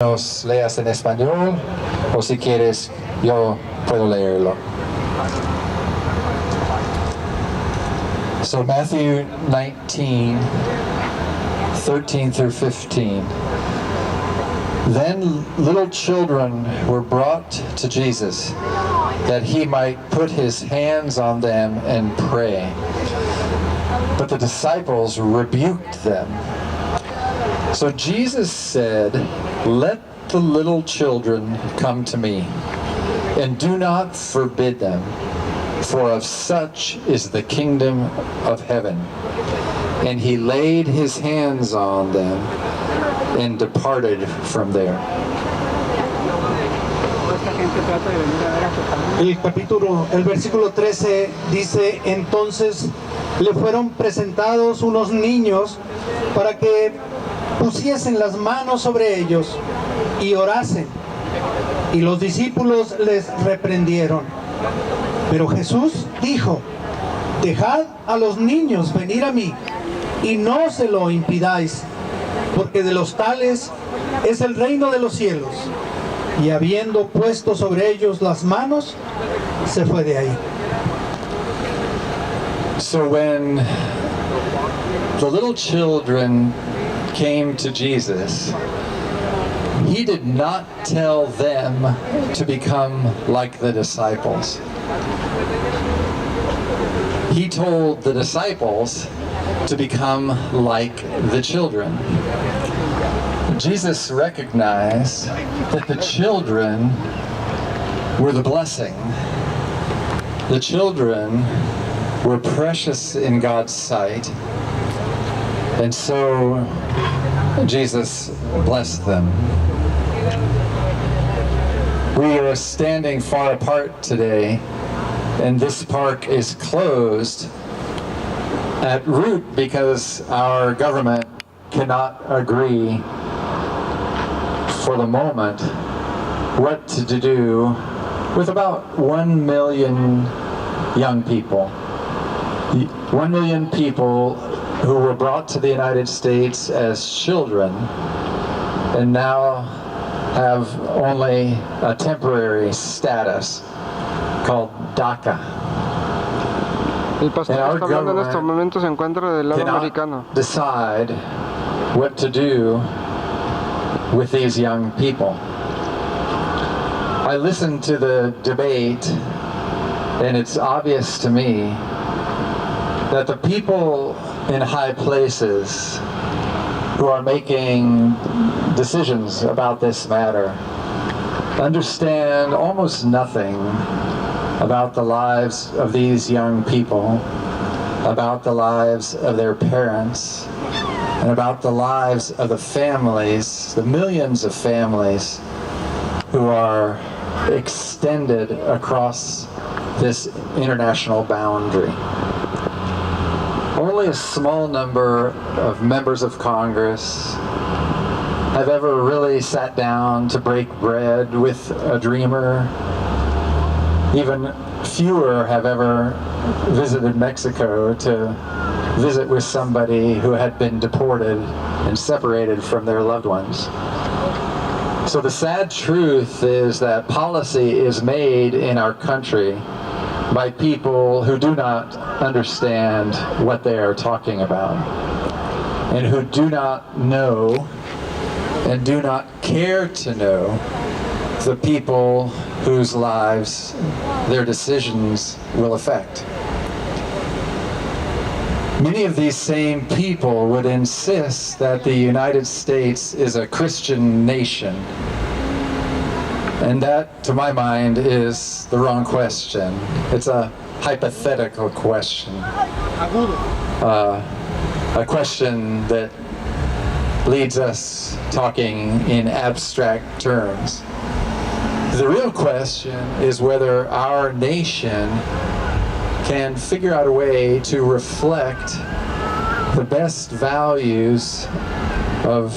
Nos leas en español o si quieres yo puedo leerlo. So Matthew 19, 13 through 15. Then little children were brought to Jesus, that he might put his hands on them and pray. But the disciples rebuked them. So Jesus said, "Let the little children come to me, and do not forbid them, for of such is the kingdom of heaven." And he laid his hands on them and departed from there. El versículo 13 dice, entonces le fueron presentados unos niños para que pusiesen las manos sobre ellos y orasen. Y los discípulos les reprendieron. Pero Jesús dijo, dejad a los niños venir a mí y no se lo impidáis, porque de los tales es el reino de los cielos. Y habiendo puesto sobre ellos las manos, se fue de ahí. So when the little children came to Jesus, he did not tell them to become like the disciples. He told the disciples to become like the children. Jesus recognized that the children were the blessing. The children were precious in God's sight, and so Jesus blessed them. We are standing far apart today, and this park is closed at root because our government cannot agree for the moment what to do with about 1 million young people. 1 million people who were brought to the United States as children and now have only a temporary status called DACA. El pastor que está hablando en estos momentos se encuentra del lado americano. Decide what to do with these young people. I listened to the debate, and it's obvious to me that the people in high places who are making decisions about this matter understand almost nothing about the lives of these young people, about the lives of their parents, and about the lives of the families, the millions of families who are extended across this international boundary. Only a small number of members of Congress have ever really sat down to break bread with a dreamer. Even fewer have ever visited Mexico to visit with somebody who had been deported and separated from their loved ones. So the sad truth is that policy is made in our country by people who do not understand what they are talking about, and who do not know and do not care to know the people whose lives their decisions will affect. Many of these same people would insist that the United States is a Christian nation. And that, to my mind, is the wrong question. It's a hypothetical question. A question that leads us talking in abstract terms. The real question is whether our nation can figure out a way to reflect the best values of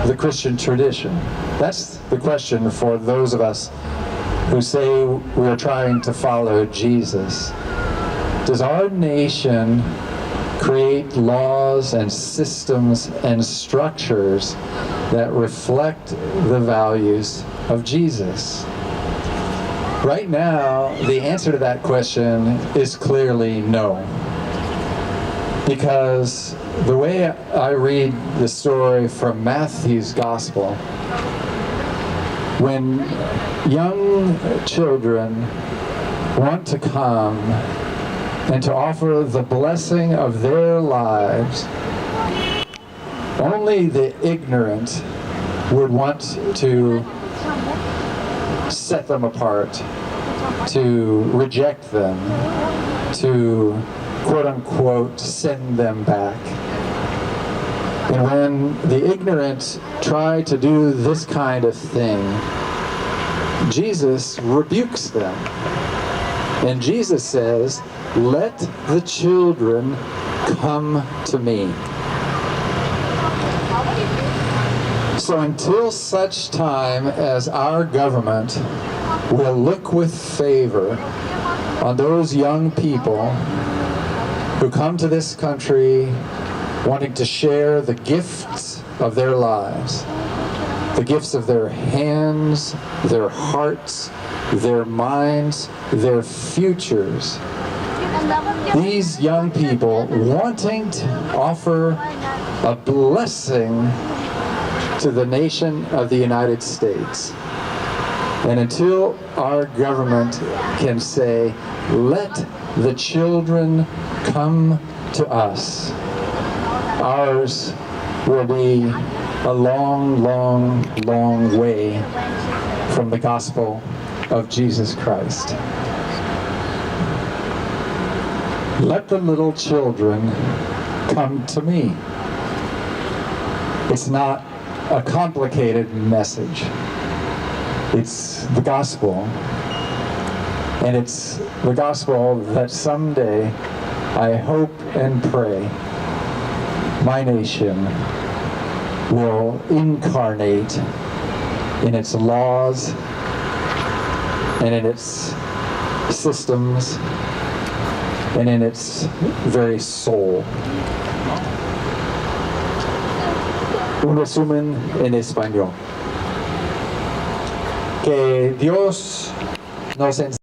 the Christian tradition. That's the question for those of us who say we are trying to follow Jesus. Does our nation create laws and systems and structures that reflect the values of Jesus? Right now, the answer to that question is clearly no. Because the way I read the story from Matthew's Gospel, when young children want to come and to offer the blessing of their lives, only the ignorant would want to set them apart, to reject them, to quote-unquote send them back. And when the ignorant try to do this kind of thing, Jesus rebukes them. And Jesus says, "Let the children come to me." So until such time as our government will look with favor on those young people who come to this country wanting to share the gifts of their lives, the gifts of their hands, their hearts, their minds, their futures. These young people wanting to offer a blessing to the nation of the United States. And until our government can say, "Let the children come to us," ours will be a long, long, long way from the gospel of Jesus Christ. Let the little children come to me. It's not a complicated message. It's the gospel. And it's the gospel that someday, I hope and pray, my nation will incarnate in its laws and in its systems and in its very soul. Un resumen en español. Que Dios nos enseñe